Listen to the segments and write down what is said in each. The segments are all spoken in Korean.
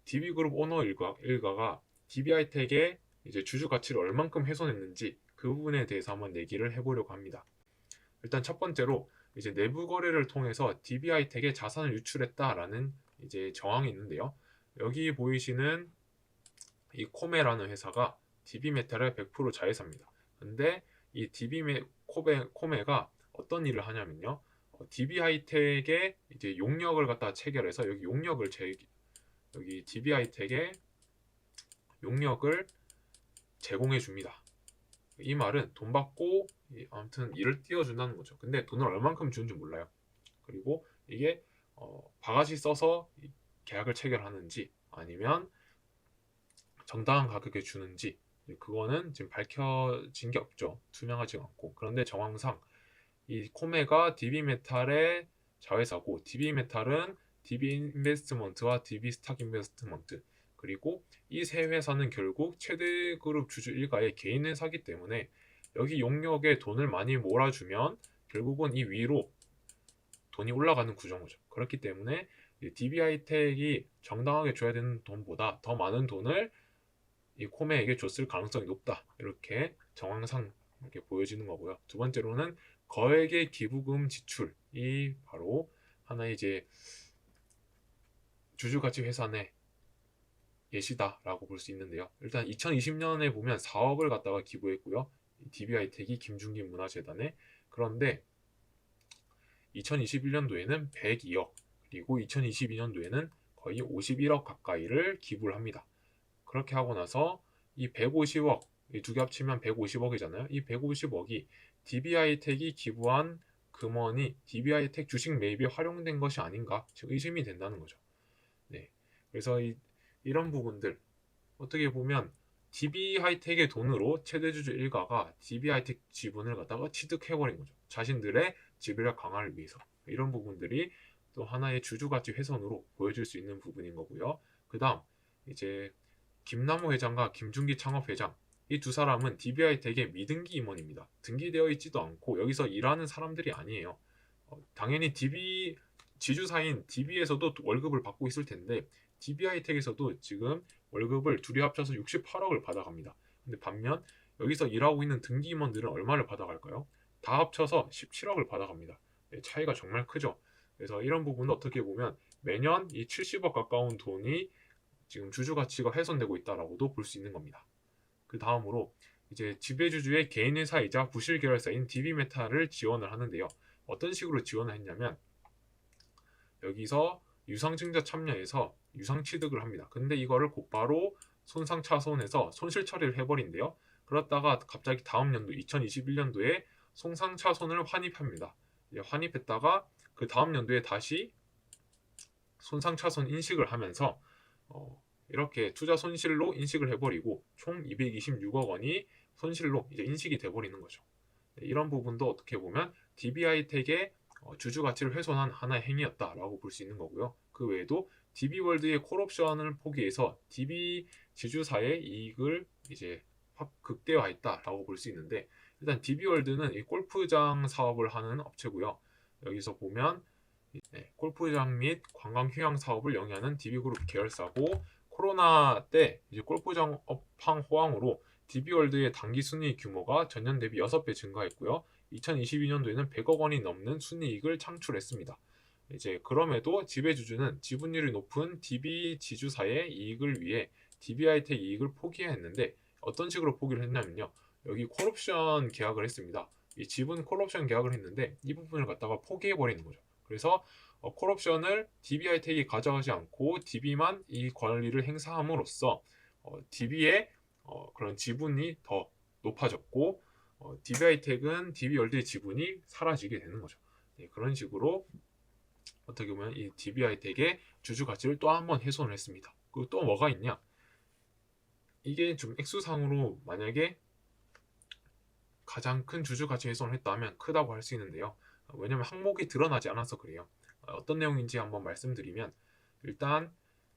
DB그룹 오너 일가가 DB하이텍의 이제 주주 가치를 얼만큼 훼손했는지 그 부분에 대해서 한번 얘기를 해보려고 합니다. 일단 첫 번째로 이제 내부 거래를 통해서 DB하이텍의 자산을 유출했다라는 이제 정황이 있는데요. 여기 보이시는 이 코메라는 회사가 DB메탈의 100% 자회사입니다. 근데 이 코메가 어떤 일을 하냐면요. DB하이텍의 이제 용역을 갖다 체결해서 여기 DB하이텍의 용역을 제공해 줍니다. 이 말은 돈 받고 아무튼 일을 띄워준다는 거죠. 근데 돈을 얼만큼 주는지 몰라요. 그리고 이게 바가지 써서 계약을 체결하는지 아니면 정당한 가격에 주는지 그거는 지금 밝혀진 게 없죠. 투명하지 않고. 그런데 정황상 이 코메가 DB메탈의 자회사고 DB메탈은 DB인베스트먼트와 DB스탁인베스트먼트 그리고 이 세 회사는 결국 최대그룹 주주 일가의 개인 회사기 때문에 여기 용역에 돈을 많이 몰아주면 결국은 이 위로 돈이 올라가는 구조인 거죠. 그렇기 때문에 DB하이텍이 정당하게 줘야 되는 돈보다 더 많은 돈을 이 코메에게 줬을 가능성이 높다. 이렇게 정황상 이렇게 보여지는 거고요. 두 번째로는 거액의 기부금 지출이 바로 하나의 이제 주주가치 회산의 예시다라고 볼 수 있는데요. 일단 2020년에 보면 4억을 갖다가 기부했고요. DB하이텍이 김중기 문화재단에. 그런데 2021년도에는 102억 그리고 2022년도에는 거의 51억 가까이를 기부를 합니다. 그렇게 하고 나서 이 150억 이 두 개 합치면 150억이잖아요. 이 150억이 DB하이텍이 기부한 금원이 DB하이텍 주식 매입에 활용된 것이 아닌가 의심이 된다는 거죠. 네, 그래서 이런 부분들 어떻게 보면 DB하이텍의 돈으로 최대주주 일가가 DB하이텍 지분을 갖다가 취득해버린 거죠. 자신들의 지배력 강화를 위해서. 이런 부분들이 또 하나의 주주가치 훼손으로 보여질 수 있는 부분인 거고요. 그 다음 이제 김남호 회장과 김준기 창업회장 이 두 사람은 DB하이텍의 미등기 임원입니다. 등기되어 있지도 않고 여기서 일하는 사람들이 아니에요. 당연히 지주사인 DB에서도 월급을 받고 있을 텐데 DB하이텍에서도 지금 월급을 둘이 합쳐서 68억을 받아갑니다. 근데 반면 여기서 일하고 있는 등기 임원들은 얼마를 받아갈까요? 다 합쳐서 17억을 받아갑니다. 차이가 정말 크죠. 그래서 이런 부분은 어떻게 보면 매년 이 70억 가까운 돈이 지금 주주 가치가 훼손되고 있다라고도 볼 수 있는 겁니다. 그 다음으로 이제 지배주주의 개인 회사이자 부실 계열사인 DB메탈을 지원을 하는데요. 어떤 식으로 지원을 했냐면 여기서 유상증자 참여해서 유상 취득을 합니다. 근데 이거를 곧바로 손상차손해서 손실 처리를 해버린대요. 그러다가 갑자기 다음 연도 2021년도에 손상차손을 환입합니다. 환입했다가 그 다음 연도에 다시 손상차손 인식을 하면서 이렇게 투자 손실로 인식을 해버리고 총 226억 원이 손실로 이제 인식이 돼버리는 거죠. 이런 부분도 어떻게 보면 DB하이텍의 주주 가치를 훼손한 하나의 행위였다라고 볼 수 있는 거고요. 그 외에도 DB월드의 콜옵션을 포기해서 DB 지주사의 이익을 이제 극대화했다라고 볼 수 있는데 일단 DB월드는 이 골프장 사업을 하는 업체고요. 여기서 보면 골프장 및 관광 휴양 사업을 영위하는 DB그룹 계열사고 코로나 때 이제 골프장 업황 호황으로 DB월드의 당기 순이익 규모가 전년 대비 6배 증가했고요. 2022년도에는 100억 원이 넘는 순이익을 창출했습니다. 이제 그럼에도 지배주주는 지분율이 높은 DB 지주사의 이익을 위해 DB하이텍 이익을 포기했는데 어떤 식으로 포기를 했냐면요. 여기 콜옵션 계약을 했습니다. 이 지분 콜옵션 계약을 했는데 이 부분을 갖다가 포기해버리는 거죠. 그래서 콜옵션을 DB하이텍이 가져가지 않고 DB만 이 권리를 행사함으로써 DB의 그런 지분이 더 높아졌고 DB하이텍은 DB월드의 지분이 사라지게 되는 거죠. 네, 그런 식으로 어떻게 보면 이 DB하이텍의 주주 가치를 또 한 번 훼손을 했습니다. 그리고 또 뭐가 있냐? 이게 좀 액수상으로 만약에 가장 큰 주주 가치 훼손을 했다면 크다고 할 수 있는데요. 왜냐하면 항목이 드러나지 않아서 그래요. 어떤 내용인지 한번 말씀드리면 일단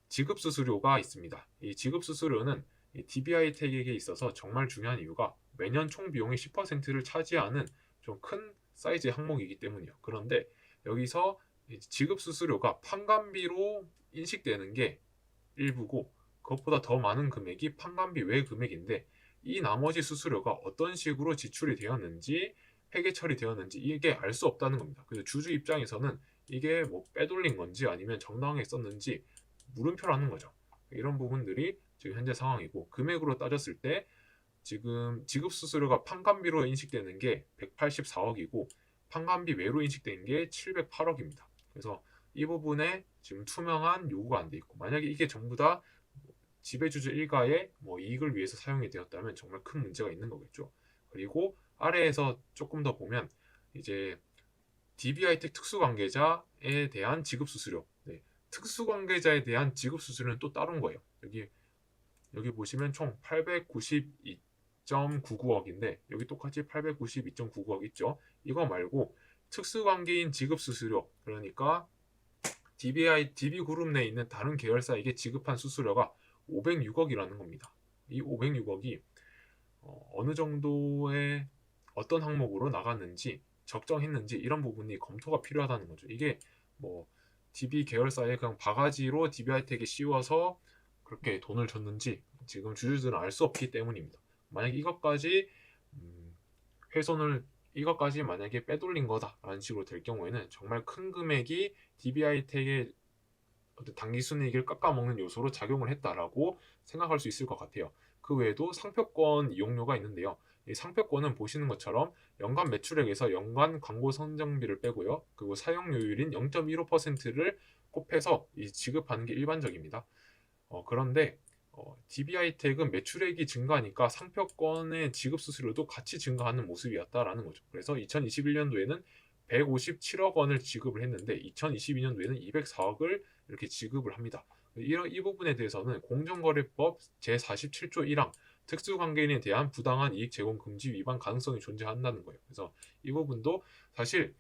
지급수수료가 있습니다. 이 지급수수료는 DB하이텍에게 있어서 정말 중요한 이유가 매년 총 비용의 10%를 차지하는 좀 큰 사이즈의 항목이기 때문이에요. 그런데 여기서 지급수수료가 판관비로 인식되는 게 일부고 그것보다 더 많은 금액이 판관비 외 금액인데 이 나머지 수수료가 어떤 식으로 지출이 되었는지 회계 처리되었는지 이게 알 수 없다는 겁니다. 그래서 주주 입장에서는 이게 뭐 빼돌린 건지 아니면 정당하게 썼는지 물음표라는 거죠. 이런 부분들이 지금 현재 상황이고 금액으로 따졌을 때 지금 지급 수수료가 판관비로 인식되는 게 184억이고 판관비 외로 인식되는 게 708억입니다. 그래서 이 부분에 지금 투명한 요구가 안 돼 있고 만약에 이게 전부 다 지배주주 일가의 뭐 이익을 위해서 사용이 되었다면 정말 큰 문제가 있는 거겠죠. 그리고 아래에서 조금 더 보면 이제 DB하이텍 특수관계자에 대한 지급 수수료, 네, 특수관계자에 대한 지급 수수료는 또 따른 거예요. 여기 보시면 총 892.99억인데 여기 똑같이 892.99억 있죠. 이거 말고 특수관계인 지급 수수료 그러니까 DB그룹 내에 있는 다른 계열사에게 지급한 수수료가 506억이라는 겁니다. 이 506억이 어느 정도의 어떤 항목으로 나갔는지 적정했는지 이런 부분이 검토가 필요하다는 거죠. 이게 뭐 DB 계열사에 그냥 바가지로 DB하이텍에 씌워서 그렇게 돈을 줬는지 지금 주주들은 알 수 없기 때문입니다. 만약 이것까지 훼손을 이것까지 만약에 빼돌린 거다라는 식으로 될 경우에는 정말 큰 금액이 DB하이텍의 단기 순이익을 깎아먹는 요소로 작용을 했다라고 생각할 수 있을 것 같아요. 그 외에도 상표권 이용료가 있는데요. 이 상표권은 보시는 것처럼 연간 매출액에서 연간 광고 선정비를 빼고요. 그리고 사용료율인 0.15%를 곱해서 지급하는 게 일반적입니다. 그런데 DB하이텍은 매출액이 증가하니까 상표권의 지급 수수료도 같이 증가하는 모습이었다라는 거죠. 그래서 2021년도에는 157억 원을 지급을 했는데 2022년도에는 204억을 이렇게 지급을 합니다. 이 부분에 대해서는 공정거래법 제47조 1항 특수관계인에 대한 부당한 이익 제공 금지 위반 가능성이 존재한다는 거예요. 그래서 이 부분도 사실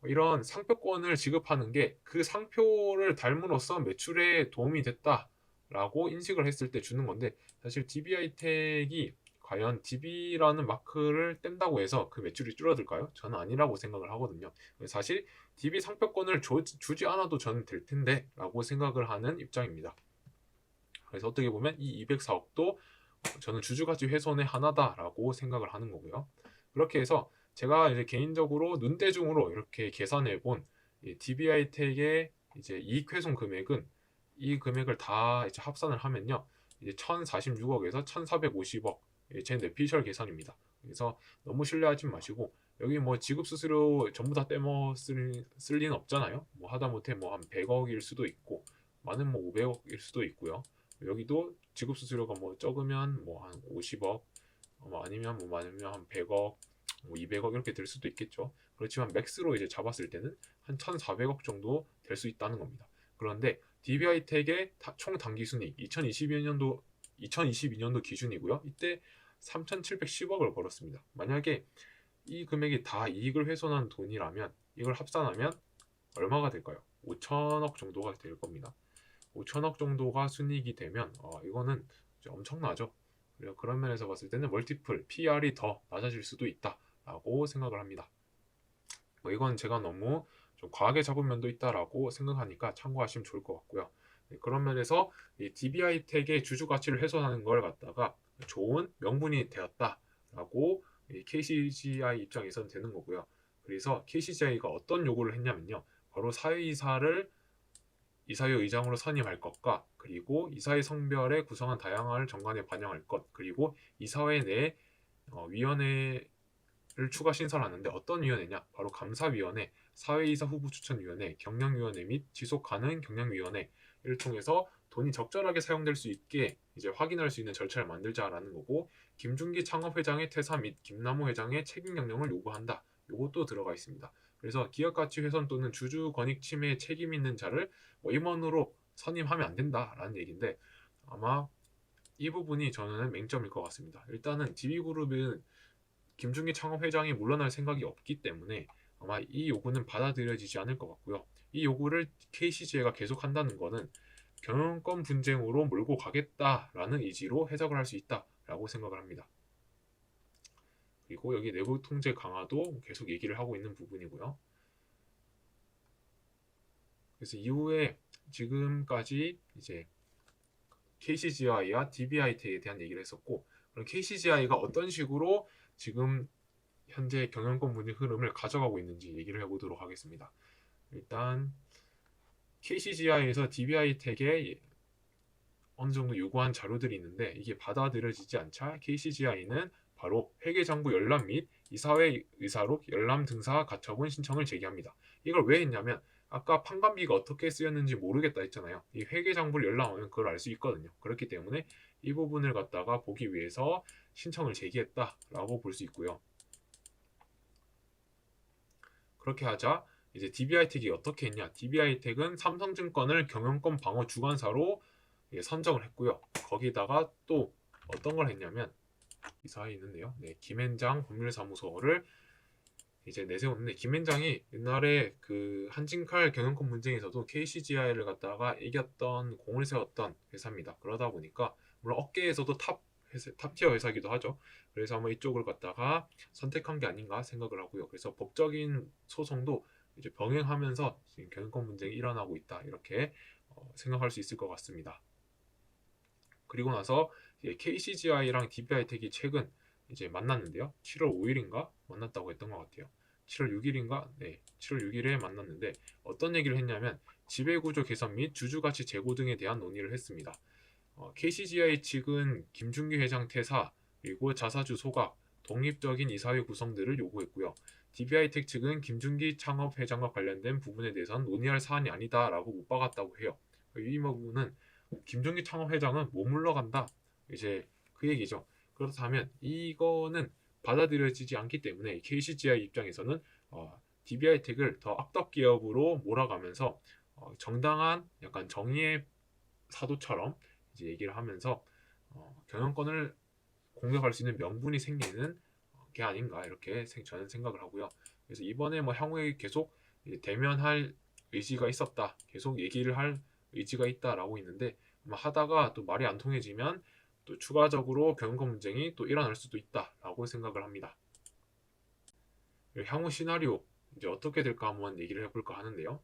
이런 상표권을 지급하는 게 그 상표를 달므로써 매출에 도움이 됐다라고 인식을 했을 때 주는 건데 사실 DB하이텍이 과연 DB라는 마크를 뗀다고 해서 그 매출이 줄어들까요? 저는 아니라고 생각을 하거든요. 사실 DB 상표권을 주지 않아도 저는 될 텐데 라고 생각을 하는 입장입니다. 그래서 어떻게 보면 이 204억도 저는 주주가치 훼손의 하나다라고 생각을 하는 거고요. 그렇게 해서 제가 이제 개인적으로 눈대중으로 이렇게 계산해 본 DB하이텍의 이제 이익 훼손 금액은 이 금액을 다 이제 합산을 하면요. 이제 1,046억에서 1,450억 제 뇌피셜 계산입니다. 그래서 너무 신뢰하지 마시고 여기 뭐 지급 수수료 전부 다 떼먹 쓸 리는 없잖아요. 뭐 하다못해 뭐 한 100억일 수도 있고 많은 뭐 500억일 수도 있고요. 여기도 지급 수수료가 뭐 적으면 뭐 한 50억 뭐 아니면 뭐 많으면 한 100억 뭐 200억 이렇게 될 수도 있겠죠. 그렇지만 맥스로 이제 잡았을 때는 한 1,400억 정도 될 수 있다는 겁니다. 그런데 DB하이텍의 총 당기순이익 2022년도 기준이고요. 이때 3,710억을 벌었습니다. 만약에 이 금액이 다 이익을 훼손한 돈이라면 이걸 합산하면 얼마가 될까요? 5천억 정도가 될 겁니다. 5천억 정도가 순이익이 되면 이거는 엄청나죠. 그런 면에서 봤을 때는 멀티플 PR이 더 낮아질 수도 있다라고 생각을 합니다. 뭐 이건 제가 너무 좀 과하게 잡은 면도 있다라고 생각하니까 참고하시면 좋을 것 같고요. 그런 면에서 이 DB하이텍의 주주 가치를 훼손하는 걸 갖다가 좋은 명분이 되었다라고 KCGI 입장에서는 되는 거고요. 그래서 KCGI가 어떤 요구를 했냐면요. 바로 사회이사를 이사회 의장으로 선임할 것과 그리고 이사회 성별에 구성한 다양한 정관에 반영할 것 그리고 이사회 내 위원회를 추가 신설하는데 어떤 위원회냐 바로 감사위원회, 사회이사 후보 추천위원회, 경영위원회 및 지속가능 경영위원회를 통해서 돈이 적절하게 사용될 수 있게 이제 확인할 수 있는 절차를 만들자라는 거고 김준기 창업회장의 퇴사 및 김남호 회장의 책임 경영을 요구한다. 요것도 들어가 있습니다. 그래서 기업가치 훼손 또는 주주 권익 침해에 책임 있는 자를 뭐 임원으로 선임하면 안 된다라는 얘기인데 아마 이 부분이 저는 맹점일 것 같습니다. 일단은 DB그룹은 김준기 창업회장이 물러날 생각이 없기 때문에 아마 이 요구는 받아들여지지 않을 것 같고요. 이 요구를 KCG가 계속한다는 것은 경영권 분쟁으로 몰고 가겠다라는 의지로 해석을 할 수 있다라고 생각을 합니다. 그리고 여기 내부 통제 강화도 계속 얘기를 하고 있는 부분이고요. 그래서 이후에 지금까지 이제 KCGI와 DBI텍에 대한 얘기를 했었고, 그럼 KCGI가 어떤 식으로 지금 현재 경영권 문의 흐름을 가져가고 있는지 얘기를 해보도록 하겠습니다. 일단 KCGI에서 DBI텍에 어느 정도 요구한 자료들이 있는데 이게 받아들여지지 않자 KCGI는 바로 회계장부 열람 및 이사회 의사록 열람 등사 가처분 신청을 제기합니다. 이걸 왜 했냐면 아까 판관비가 어떻게 쓰였는지 모르겠다 했잖아요. 이 회계장부를 열람하면 그걸 알 수 있거든요. 그렇기 때문에 이 부분을 갖다가 보기 위해서 신청을 제기했다라고 볼 수 있고요. 그렇게 하자 이제 DBI텍이 어떻게 했냐? DBI텍은 삼성증권을 경영권 방어 주관사로 선정을 했고요. 거기다가 또 어떤 걸 했냐면 이 사이에 있는데요. 네, 김앤장 법률사무소를 이제 내세웠는데 김앤장이 옛날에 그 한진칼 경영권 분쟁에서도 KCGI를 갖다가 이겼던 공을 세웠던 회사입니다. 그러다 보니까 물론 업계에서도 탑티어 회사기도 하죠. 그래서 아마 이쪽을 갖다가 선택한 게 아닌가 생각을 하고요. 그래서 법적인 소송도 이제 병행하면서 지금 경영권 분쟁이 일어나고 있다 이렇게 생각할 수 있을 것 같습니다. 그리고 나서 KCGI랑 DBI텍이 최근 이제 만났는데요. 7월 5일인가 만났다고 했던 것 같아요. 7월 6일인가? 네, 7월 6일에 만났는데 어떤 얘기를 했냐면 지배구조 개선 및 주주가치 제고 등에 대한 논의를 했습니다. KCGI 측은 김준규 회장 퇴사 그리고 자사주 소각, 독립적인 이사회 구성들을 요구했고요. DBI텍 측은 김준기 창업 회장과 관련된 부분에 대해서는 논의할 사안이 아니다라고 못 박았다고 해요. 이 부분은 김종기 창업회장은 못 물러간다. 이제 그 얘기죠. 그렇다면 이거는 받아들여지지 않기 때문에 KCGI 입장에서는 DBI텍을 더 악덕 기업으로 몰아가면서 정당한 약간 정의의 사도처럼 이제 얘기를 하면서 경영권을 공격할 수 있는 명분이 생기는 게 아닌가 이렇게 저는 생각을 하고요. 그래서 이번에 뭐 향후에 계속 대면할 의지가 있었다. 계속 얘기를 할 의지가 있다라고 있는데 하다가 또 말이 안 통해지면 또 추가적으로 경영권 분쟁이 또 일어날 수도 있다라고 생각을 합니다. 향후 시나리오 이제 어떻게 될까 한번 얘기를 해볼까 하는데요.